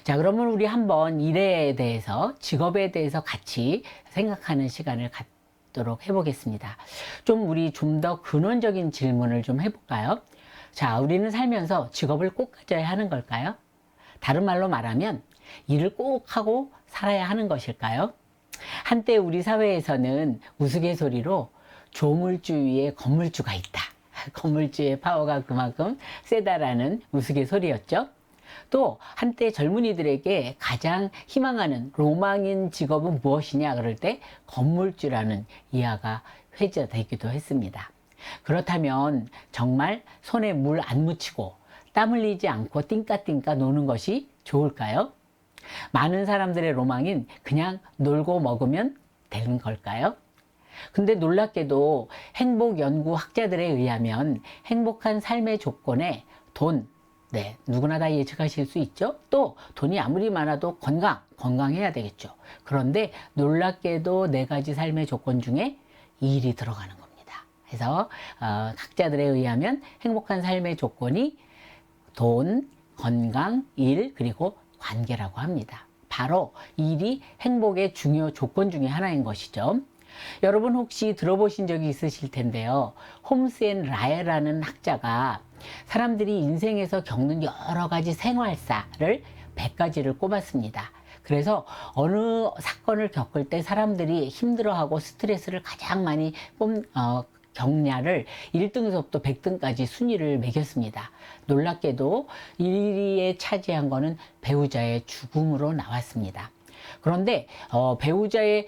자, 그러면 우리 한번 일에 대해서, 직업에 대해서 같이 생각하는 시간을 갖도록 해보겠습니다. 우리 좀 더 근원적인 질문을 좀 해볼까요? 자, 우리는 살면서 직업을 꼭 가져야 하는 걸까요? 다른 말로 말하면 일을 꼭 하고 살아야 하는 것일까요? 한때 우리 사회에서는 우스갯소리로 조물주 위에 건물주가 있다. 건물주의 파워가 그만큼 세다라는 우스갯소리였죠. 또 한때 젊은이들에게 가장 희망하는 로망인 직업은 무엇이냐 그럴 때 건물주라는 이하가 회자되기도 했습니다. 그렇다면 정말 손에 물 안 묻히고 땀 흘리지 않고 띵까띵까 노는 것이 좋을까요? 많은 사람들의 로망인 그냥 놀고 먹으면 되는 걸까요? 근데 놀랍게도 행복 연구 학자들에 의하면 행복한 삶의 조건에 돈, 네, 누구나 다 예측하실 수 있죠. 또 돈이 아무리 많아도 건강해야 되겠죠. 그런데 놀랍게도 네 가지 삶의 조건 중에 일이 들어가는 겁니다. 그래서 학자들에 의하면 행복한 삶의 조건이 돈, 건강, 일, 그리고 관계라고 합니다. 바로 일이 행복의 중요 조건 중에 하나인 것이죠. 여러분 혹시 들어보신 적이 있으실 텐데요. 홈스 앤 라엘라는 학자가 사람들이 인생에서 겪는 여러 가지 생활사를 100가지를 꼽았습니다. 그래서 어느 사건을 겪을 때 사람들이 힘들어하고 스트레스를 가장 많이 경냐를 1등에서부터 100등까지 순위를 매겼습니다. 놀랍게도 1위에 차지한 거는 배우자의 죽음으로 나왔습니다. 그런데 배우자의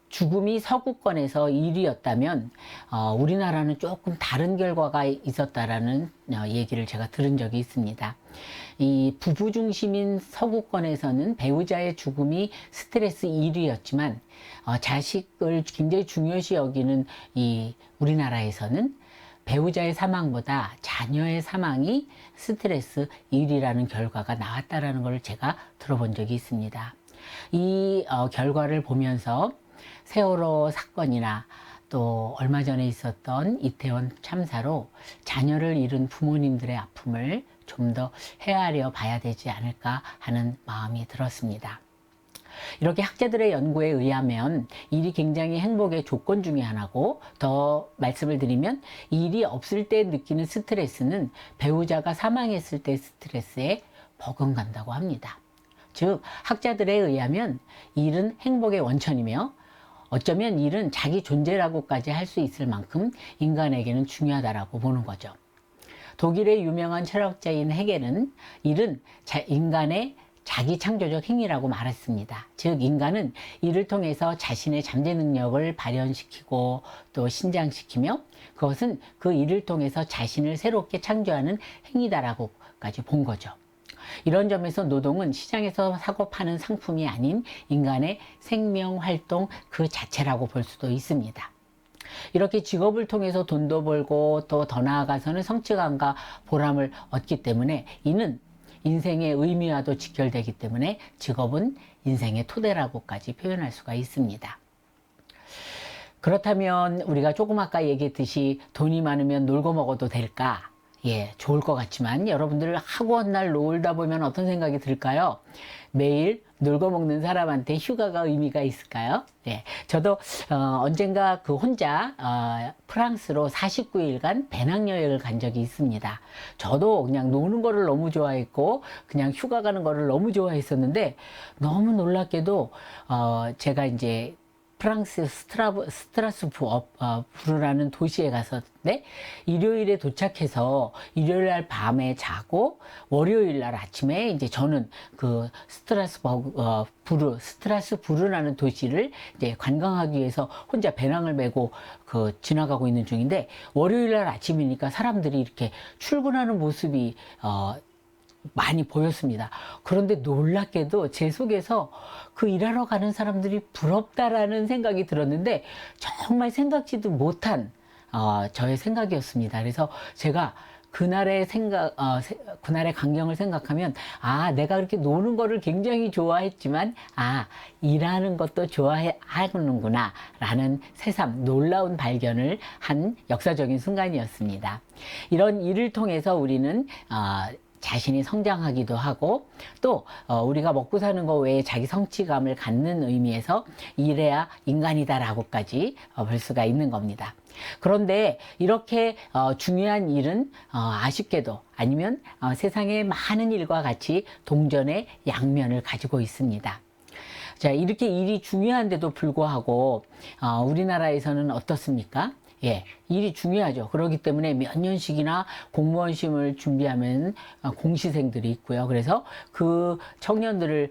죽음이 서구권에서 1위였다면 우리나라는 조금 다른 결과가 있었다라는 얘기를 제가 들은 적이 있습니다. 이 부부 중심인 서구권에서는 배우자의 죽음이 스트레스 1위였지만 자식을 굉장히 중요시 여기는 이 우리나라에서는 배우자의 사망보다 자녀의 사망이 스트레스 1위라는 결과가 나왔다라는 걸 제가 들어본 적이 있습니다. 이 결과를 보면서 세월호 사건이나 또 얼마 전에 있었던 이태원 참사로 자녀를 잃은 부모님들의 아픔을 좀 더 헤아려 봐야 되지 않을까 하는 마음이 들었습니다. 이렇게 학자들의 연구에 의하면 일이 굉장히 행복의 조건 중에 하나고, 더 말씀을 드리면 일이 없을 때 느끼는 스트레스는 배우자가 사망했을 때 스트레스에 버금간다고 합니다. 즉 학자들에 의하면 일은 행복의 원천이며 어쩌면 일은 자기 존재라고까지 할 수 있을 만큼 인간에게는 중요하다라고 보는 거죠. 독일의 유명한 철학자인 헤겔은 일은 인간의 자기 창조적 행위라고 말했습니다. 즉 인간은 일을 통해서 자신의 잠재 능력을 발현시키고 또 신장시키며 그것은 그 일을 통해서 자신을 새롭게 창조하는 행위다라고까지 본 거죠. 이런 점에서 노동은 시장에서 사고 파는 상품이 아닌 인간의 생명 활동 그 자체라고 볼 수도 있습니다. 이렇게 직업을 통해서 돈도 벌고 또 더 나아가서는 성취감과 보람을 얻기 때문에 이는 인생의 의미와도 직결되기 때문에 직업은 인생의 토대라고까지 표현할 수가 있습니다. 그렇다면 우리가 조금 아까 얘기했듯이 돈이 많으면 놀고 먹어도 될까? 예, 좋을 것 같지만 여러분들 하고 한 날 놀다 보면 어떤 생각이 들까요? 매일 놀고 먹는 사람한테 휴가가 의미가 있을까요? 예, 저도 언젠가 혼자 프랑스로 49일간 배낭여행을 간 적이 있습니다. 저도 그냥 노는 거를 너무 좋아했고 그냥 휴가 가는 거를 너무 좋아했었는데 너무 놀랍게도 제가 이제 프랑스 스트라스부르라는 도시에 갔었는데 일요일에 도착해서 일요일 날 밤에 자고 월요일 날 아침에 이제 저는 그 스트라스부르라는 도시를 이제 관광하기 위해서 혼자 배낭을 메고 지나가고 있는 중인데 월요일 날 아침이니까 사람들이 이렇게 출근하는 모습이 많이 보였습니다. 그런데 놀랍게도 제 속에서 그 일하러 가는 사람들이 부럽다라는 생각이 들었는데 정말 생각지도 못한 저의 생각이었습니다. 그래서 제가 그날의 그날의 광경을 생각하면 내가 그렇게 노는 거를 굉장히 좋아했지만 일하는 것도 좋아하는구나 라는 새삼 놀라운 발견을 한 역사적인 순간이었습니다. 이런 일을 통해서 우리는 자신이 성장하기도 하고 또 우리가 먹고 사는 거 외에 자기 성취감을 갖는 의미에서 이래야 인간이다라고까지 볼 수가 있는 겁니다. 그런데 이렇게 중요한 일은 아쉽게도 아니면 세상의 많은 일과 같이 동전의 양면을 가지고 있습니다. 자, 이렇게 일이 중요한데도 불구하고 우리나라에서는 어떻습니까? 예, 일이 중요하죠. 그렇기 때문에 몇 년씩이나 공무원 시험을 준비하면 공시생들이 있고요. 그래서 그 청년들을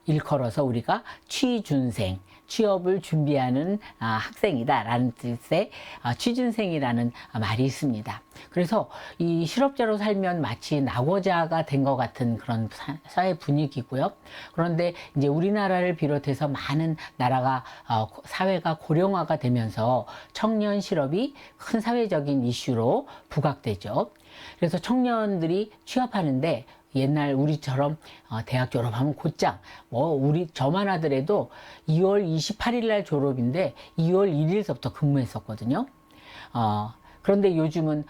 일컬어서 우리가 취준생, 취업을 준비하는 학생이다라는 뜻의 취준생이라는 말이 있습니다. 그래서 이 실업자로 살면 마치 낙오자가 된 것 같은 그런 사회 분위기고요. 그런데 이제 우리나라를 비롯해서 많은 나라가 사회가 고령화가 되면서 청년 실업이 큰 사회적인 이슈로 부각되죠. 그래서 청년들이 취업하는데 옛날 우리처럼 대학 졸업하면 곧장 우리 저만 하더라도 2월 28일 날 졸업인데 2월 1일서부터 근무했었거든요. 그런데 요즘은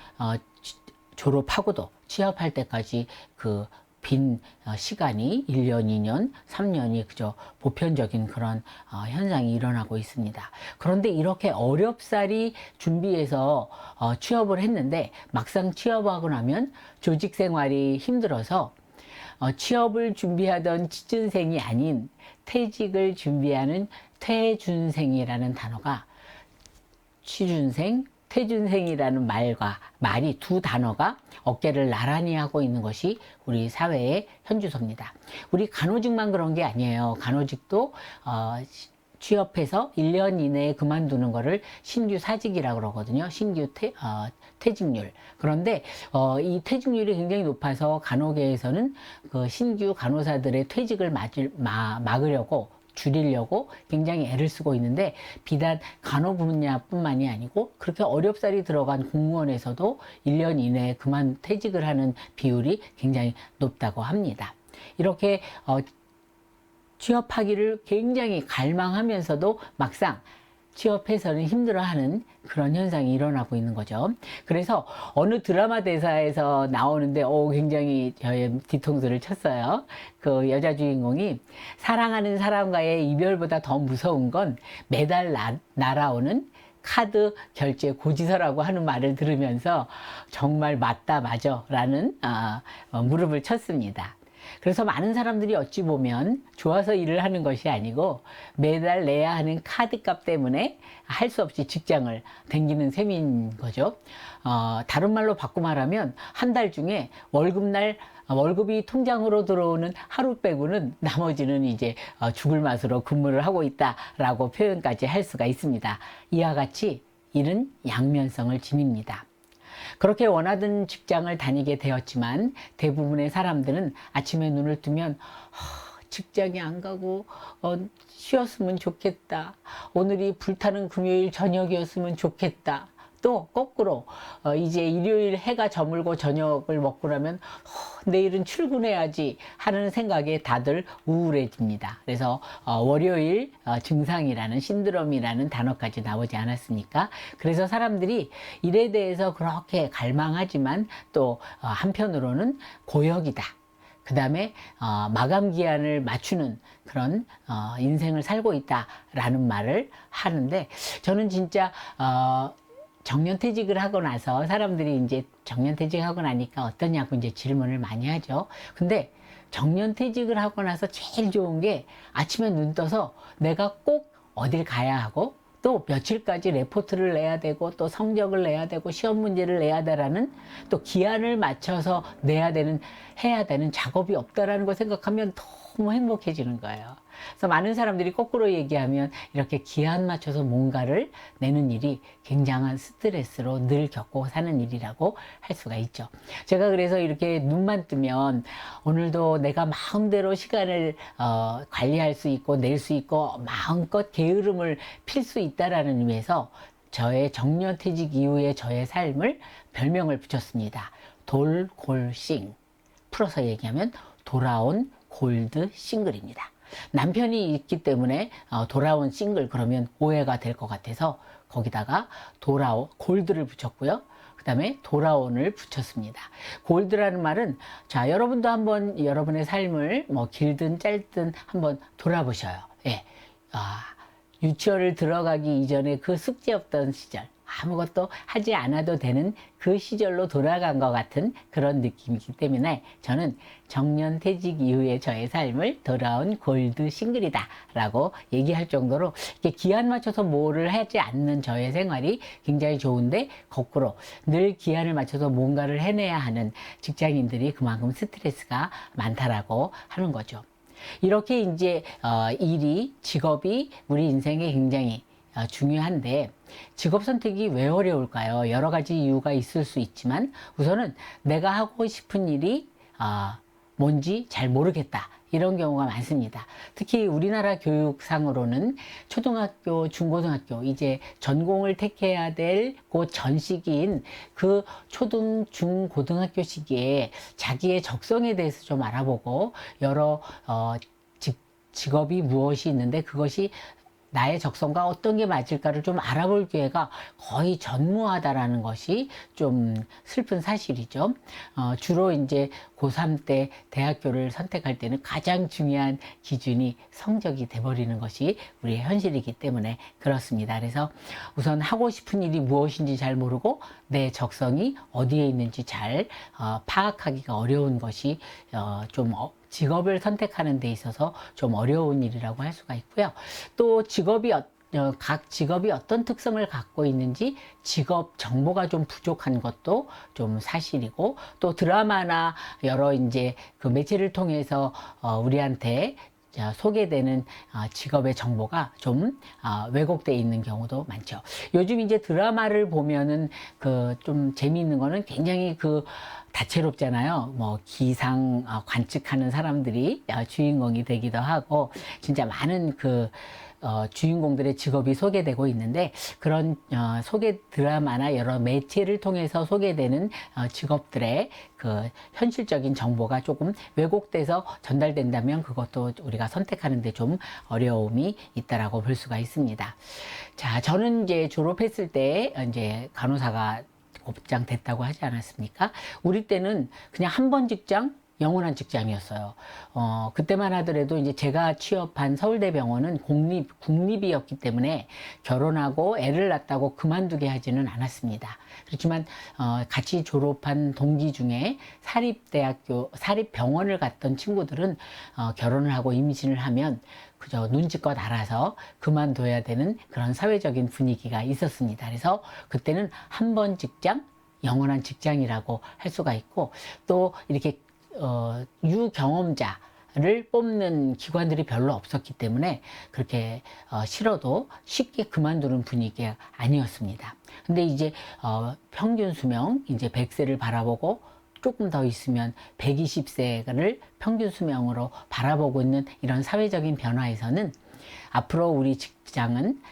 졸업하고도 취업할 때까지 그 빈 시간이 1년, 2년, 3년이 그저 보편적인 그런 현상이 일어나고 있습니다. 그런데 이렇게 어렵사리 준비해서 취업을 했는데 막상 취업하고 나면 조직 생활이 힘들어서 취업을 준비하던 취준생이 아닌 퇴직을 준비하는 퇴준생이라는 단어가 취준생, 퇴준생이라는 말이 두 단어가 어깨를 나란히 하고 있는 것이 우리 사회의 현주소입니다. 우리 간호직만 그런 게 아니에요. 간호직도 취업해서 1년 이내에 그만두는 거를 신규 사직이라고 그러거든요. 신규 퇴직률. 그런데 이 퇴직률이 굉장히 높아서 간호계에서는 그 신규 간호사들의 퇴직을 막으려고 줄이려고 굉장히 애를 쓰고 있는데 비단 간호 분야뿐만이 아니고 그렇게 어렵사리 들어간 공무원에서도 1년 이내에 그만 퇴직을 하는 비율이 굉장히 높다고 합니다. 이렇게 취업하기를 굉장히 갈망하면서도 막상 취업해서는 힘들어하는 그런 현상이 일어나고 있는 거죠. 그래서 어느 드라마 대사에서 나오는데 굉장히 저의 뒤통수를 쳤어요. 그 여자 주인공이 사랑하는 사람과의 이별보다 더 무서운 건 매달 날아오는 카드 결제 고지서라고 하는 말을 들으면서 정말 맞다 라는 무릎을 쳤습니다. 그래서 많은 사람들이 어찌 보면 좋아서 일을 하는 것이 아니고 매달 내야 하는 카드값 때문에 할 수 없이 직장을 다니는 셈인 거죠. 다른 말로 바꿔 말하면 한 달 중에 월급이 통장으로 들어오는 하루 빼고는 나머지는 이제 죽을 맛으로 근무를 하고 있다라고 표현까지 할 수가 있습니다. 이와 같이 일은 양면성을 지닙니다. 그렇게 원하던 직장을 다니게 되었지만 대부분의 사람들은 아침에 눈을 뜨면 직장에 안 가고 쉬었으면 좋겠다. 오늘이 불타는 금요일 저녁이었으면 좋겠다. 또 거꾸로 이제 일요일 해가 저물고 저녁을 먹고 나면 내일은 출근해야지 하는 생각에 다들 우울해집니다. 그래서 월요일 증상이라는 신드롬이라는 단어까지 나오지 않았습니까? 그래서 사람들이 일에 대해서 그렇게 갈망하지만 또 한편으로는 고역이다. 그 다음에 마감 기한을 맞추는 그런 인생을 살고 있다라는 말을 하는데 저는 진짜 정년퇴직을 하고 나서 사람들이 이제 정년퇴직하고 나니까 어떠냐고 이제 질문을 많이 하죠. 근데 정년퇴직을 하고 나서 제일 좋은 게 아침에 눈 떠서 내가 꼭 어딜 가야 하고 또 며칠까지 레포트를 내야 되고 또 성적을 내야 되고 시험 문제를 내야 되라는 또 기한을 맞춰서 해야 되는 작업이 없다라는 걸 생각하면 너무 행복해지는 거예요. 그래서 많은 사람들이 거꾸로 얘기하면 이렇게 기한 맞춰서 뭔가를 내는 일이 굉장한 스트레스로 늘 겪고 사는 일이라고 할 수가 있죠. 제가 그래서 이렇게 눈만 뜨면 오늘도 내가 마음대로 시간을 관리할 수 있고 낼 수 있고 마음껏 게으름을 필 수 있다라는 의미에서 저의 정년퇴직 이후의 저의 삶을 별명을 붙였습니다. 돌골싱. 풀어서 얘기하면 돌아온 골드 싱글입니다. 남편이 있기 때문에 돌아온 싱글 그러면 오해가 될 것 같아서 거기다가 골드를 붙였고요. 그다음에 돌아온을 붙였습니다. 골드라는 말은 자, 여러분도 한번 여러분의 삶을 뭐 길든 짧든 한번 돌아보셔요. 예. 유치원을 들어가기 이전에 그 숙제 없던 시절, 아무것도 하지 않아도 되는 그 시절로 돌아간 것 같은 그런 느낌이기 때문에 저는 정년퇴직 이후의 저의 삶을 돌아온 골드 싱글이다 라고 얘기할 정도로 이렇게 기한 맞춰서 뭐를 하지 않는 저의 생활이 굉장히 좋은데, 거꾸로 늘 기한을 맞춰서 뭔가를 해내야 하는 직장인들이 그만큼 스트레스가 많다라고 하는 거죠. 이렇게 이제 일이, 직업이 우리 인생에 굉장히 중요한데, 직업 선택이 왜 어려울까요? 여러 가지 이유가 있을 수 있지만 우선은 내가 하고 싶은 일이 뭔지 잘 모르겠다, 이런 경우가 많습니다. 특히 우리나라 교육상으로는 초등학교, 중고등학교, 이제 전공을 택해야 될 그 전 시기인 그 초등, 중, 고등학교 시기에 자기의 적성에 대해서 좀 알아보고 여러 직업이 무엇이 있는데 그것이 나의 적성과 어떤 게 맞을까를 좀 알아볼 기회가 거의 전무하다라는 것이 좀 슬픈 사실이죠. 주로 이제 고3 때 대학교를 선택할 때는 가장 중요한 기준이 성적이 돼버리는 것이 우리의 현실이기 때문에 그렇습니다. 그래서 우선 하고 싶은 일이 무엇인지 잘 모르고 내 적성이 어디에 있는지 잘 파악하기가 어려운 것이 좀 직업을 선택하는 데 있어서 좀 어려운 일이라고 할 수가 있고요. 또 각 직업이 어떤 특성을 갖고 있는지 직업 정보가 좀 부족한 것도 좀 사실이고, 또 드라마나 여러 이제 그 매체를 통해서 우리한테 소개되는 직업의 정보가 좀 왜곡되어 있는 경우도 많죠. 요즘 이제 드라마를 보면은 그 좀 재미있는 거는 굉장히 그 다채롭잖아요. 뭐 기상 관측하는 사람들이 주인공이 되기도 하고, 진짜 많은 그 주인공들의 직업이 소개되고 있는데, 그런 소개 드라마나 여러 매체를 통해서 소개되는 직업들의 그 현실적인 정보가 조금 왜곡돼서 전달된다면 그것도 우리가 선택하는 데 좀 어려움이 있다라고 볼 수가 있습니다. 자, 저는 이제 졸업했을 때 이제 간호사가 업장 됐다고 하지 않았습니까? 우리 때는 그냥 한 번 직장, 영원한 직장이었어요. 그때만 하더라도 이제 제가 취업한 서울대병원은 국립이었기 때문에 결혼하고 애를 낳았다고 그만두게 하지는 않았습니다. 그렇지만 같이 졸업한 동기 중에 사립병원을 갔던 친구들은 결혼을 하고 임신을 하면 그저 눈치껏 알아서 그만둬야 되는 그런 사회적인 분위기가 있었습니다. 그래서 그때는 한 번 직장, 영원한 직장이라고 할 수가 있고, 또 이렇게 유경험자를 뽑는 기관들이 별로 없었기 때문에 그렇게 싫어도 쉽게 그만두는 분위기가 아니었습니다. 근데 이제 평균 수명 이제 100세를 바라보고 조금 더 있으면 120세를 평균 수명으로 바라보고 있는 이런 사회적인 변화에서는 앞으로 우리 직장은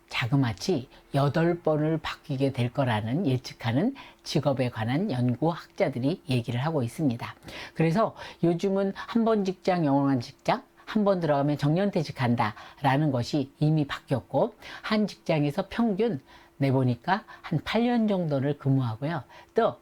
자그마치 8번을 바뀌게 될 거라는 예측하는 직업에 관한 연구학자들이 얘기를 하고 있습니다. 그래서 요즘은 한 번 직장, 영원한 직장, 한 번 들어가면 정년퇴직한다 라는 것이 이미 바뀌었고, 한 직장에서 평균 내보니까 한 8년 정도를 근무하고요. 또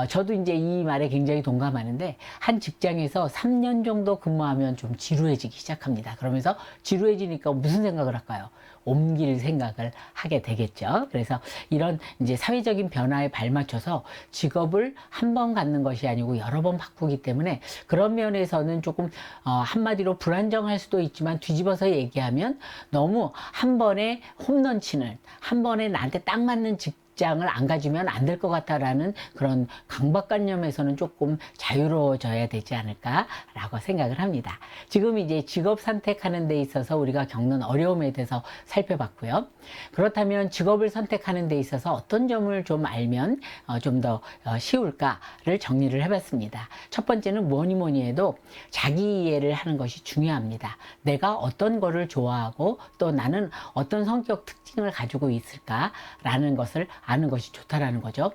저도 이제 이 말에 굉장히 동감하는데, 한 직장에서 3년 정도 근무하면 좀 지루해지기 시작합니다. 그러면서 지루해지니까 무슨 생각을 할까요? 옮길 생각을 하게 되겠죠. 그래서 이런 이제 사회적인 변화에 발맞춰서 직업을 한 번 갖는 것이 아니고 여러 번 바꾸기 때문에 그런 면에서는 조금 한마디로 불안정할 수도 있지만, 뒤집어서 얘기하면 너무 한 번에 홈런 치는, 한 번에 나한테 딱 맞는 직장을 안 가지면 안 될 것 같다라는 그런 강박관념에서는 조금 자유로워져야 되지 않을까라고 생각을 합니다. 지금 이제 직업 선택하는 데 있어서 우리가 겪는 어려움에 대해서 살펴봤고요. 그렇다면 직업을 선택하는 데 있어서 어떤 점을 좀 알면 좀 더 쉬울까를 정리를 해봤습니다. 첫 번째는 뭐니 해도 자기 이해를 하는 것이 중요합니다. 내가 어떤 거를 좋아하고 또 나는 어떤 성격 특징을 가지고 있을까라는 것을 아는 것이 좋다라는 거죠.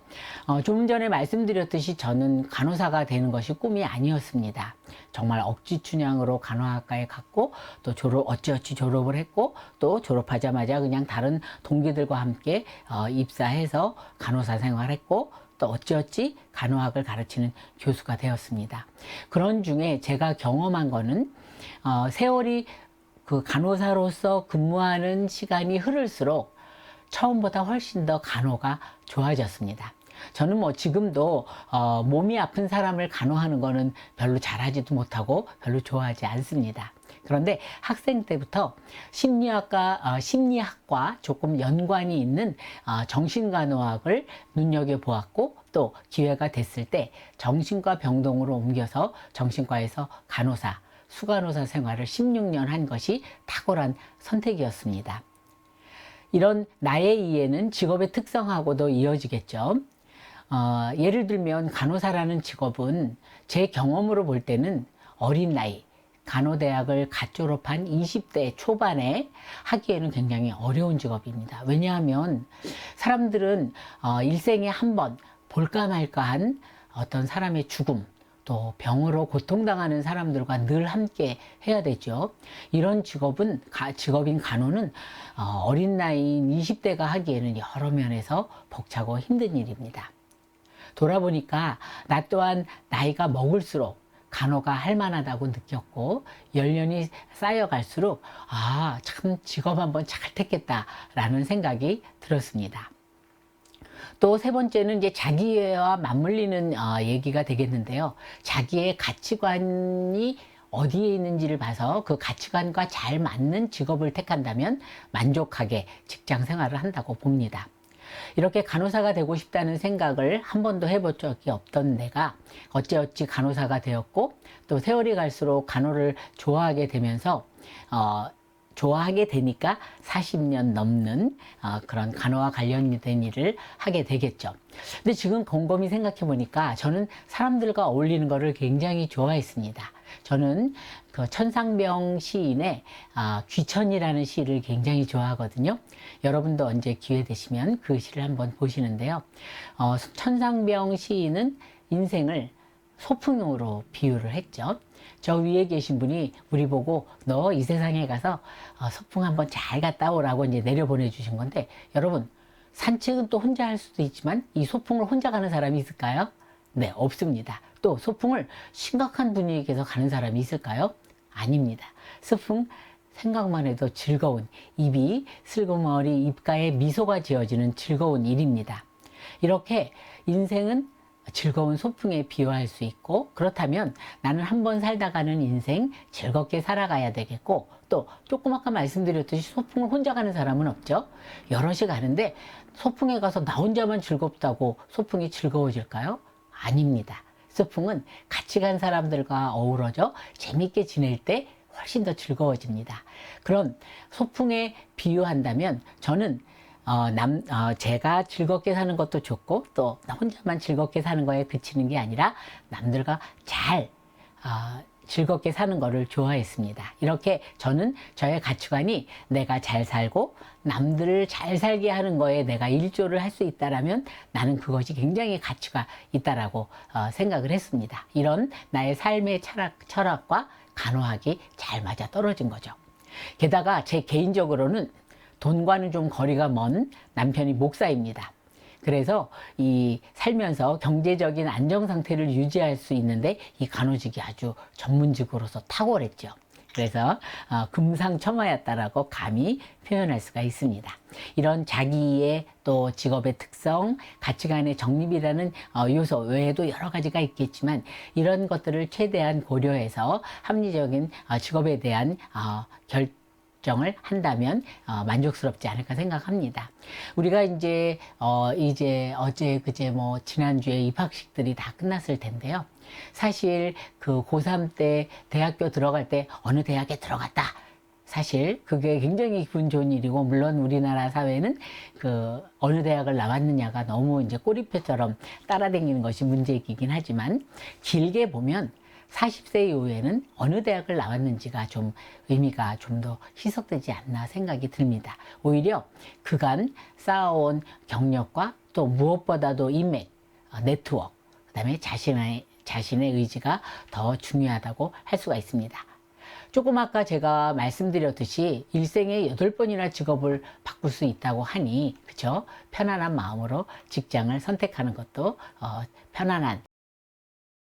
조금 전에 말씀드렸듯이 저는 간호사가 되는 것이 꿈이 아니었습니다. 정말 억지 춘향으로 간호학과에 갔고 또 어찌어찌 졸업을 했고 또 졸업하자마자 그냥 다른 동기들과 함께 입사해서 간호사 생활했고 또 어찌어찌 간호학을 가르치는 교수가 되었습니다. 그런 중에 제가 경험한 거는 세월이 그 간호사로서 근무하는 시간이 흐를수록 처음보다 훨씬 더 간호가 좋아졌습니다. 저는 뭐 지금도 몸이 아픈 사람을 간호하는 거는 별로 잘하지도 못하고 별로 좋아하지 않습니다. 그런데 학생 때부터 심리학과 조금 연관이 있는 정신간호학을 눈여겨보았고 또 기회가 됐을 때 정신과 병동으로 옮겨서 정신과에서 간호사, 수간호사 생활을 16년 한 것이 탁월한 선택이었습니다. 이런 나의 이해는 직업의 특성하고도 이어지겠죠. 예를 들면 간호사라는 직업은 제 경험으로 볼 때는 어린 나이, 간호대학을 갓 졸업한 20대 초반에 하기에는 굉장히 어려운 직업입니다. 왜냐하면 사람들은 일생에 한 번 볼까 말까한 어떤 사람의 죽음, 또 병으로 고통당하는 사람들과 늘 함께 해야 되죠. 이런 직업인 간호는 어린 나이인 20대가 하기에는 여러 면에서 벅차고 힘든 일입니다. 돌아보니까 나 또한 나이가 먹을수록 간호가 할 만하다고 느꼈고 연년이 쌓여갈수록 참 직업 한번 잘 택했다라는 생각이 들었습니다. 또 세 번째는 이제 자기애와 맞물리는 얘기가 되겠는데요. 자기의 가치관이 어디에 있는지를 봐서 그 가치관과 잘 맞는 직업을 택한다면 만족하게 직장 생활을 한다고 봅니다. 이렇게 간호사가 되고 싶다는 생각을 한 번도 해본 적이 없던 내가 어찌어찌 간호사가 되었고 또 세월이 갈수록 간호를 좋아하게 되면서 좋아하게 되니까 40년 넘는 그런 간호와 관련된 일을 하게 되겠죠. 근데 지금 곰곰이 생각해 보니까 저는 사람들과 어울리는 것을 굉장히 좋아했습니다. 저는 그 천상병 시인의 귀천이라는 시를 굉장히 좋아하거든요. 여러분도 언제 기회 되시면 그 시를 한번 보시는데요. 천상병 시인은 인생을 소풍으로 비유를 했죠. 저 위에 계신 분이 우리 보고 너 이 세상에 가서 소풍 한번 잘 갔다 오라고 이제 내려보내 주신 건데, 여러분 산책은 또 혼자 할 수도 있지만 이 소풍을 혼자 가는 사람이 있을까요? 네, 없습니다. 또 소풍을 심각한 분위기에서 가는 사람이 있을까요? 아닙니다. 소풍 생각만 해도 즐거운, 입이 슬그머리 입가에 미소가 지어지는 즐거운 일입니다. 이렇게 인생은 즐거운 소풍에 비유할 수 있고, 그렇다면 나는 한 번 살다 가는 인생 즐겁게 살아가야 되겠고, 또 조금 아까 말씀드렸듯이 소풍을 혼자 가는 사람은 없죠. 여럿이 가는데 소풍에 가서 나 혼자만 즐겁다고 소풍이 즐거워질까요? 아닙니다. 소풍은 같이 간 사람들과 어우러져 재밌게 지낼 때 훨씬 더 즐거워집니다. 그럼 소풍에 비유한다면 저는 제가 즐겁게 사는 것도 좋고 또 나 혼자만 즐겁게 사는 거에 그치는 게 아니라 남들과 잘 즐겁게 사는 거를 좋아했습니다. 이렇게 저는 저의 가치관이 내가 잘 살고 남들을 잘 살게 하는 거에 내가 일조를 할 수 있다라면 나는 그것이 굉장히 가치가 있다라고 생각을 했습니다. 이런 나의 삶의 철학과 간호학이 잘 맞아 떨어진 거죠. 게다가 제 개인적으로는 돈과는 좀 거리가 먼 남편이 목사입니다. 그래서 이 살면서 경제적인 안정 상태를 유지할 수 있는데 이 간호직이 아주 전문직으로서 탁월했죠. 그래서 금상첨화였다라고 감히 표현할 수가 있습니다. 이런 자기의 또 직업의 특성, 가치관의 정립이라는 요소 외에도 여러 가지가 있겠지만 이런 것들을 최대한 고려해서 합리적인 직업에 대한 결정을 한다면 만족스럽지 않을까 생각합니다. 우리가 이제 어제 그제 지난주에 입학식들이 다 끝났을 텐데요. 사실 그 고3 때 대학교 들어갈 때 어느 대학에 들어갔다, 사실 그게 굉장히 기분 좋은 일이고, 물론 우리나라 사회는 그 어느 대학을 나왔느냐가 너무 이제 꼬리표처럼 따라다니는 것이 문제이긴 하지만, 길게 보면 40세 이후에는 어느 대학을 나왔는지가 좀 의미가 좀 더 희석되지 않나 생각이 듭니다. 오히려 그간 쌓아온 경력과 또 무엇보다도 인맥, 네트워크, 그다음에 자신의 의지가 더 중요하다고 할 수가 있습니다. 조금 아까 제가 말씀드렸듯이 일생에 8번이나 직업을 바꿀 수 있다고 하니, 그죠? 편안한 마음으로 직장을 선택하는 것도 편안한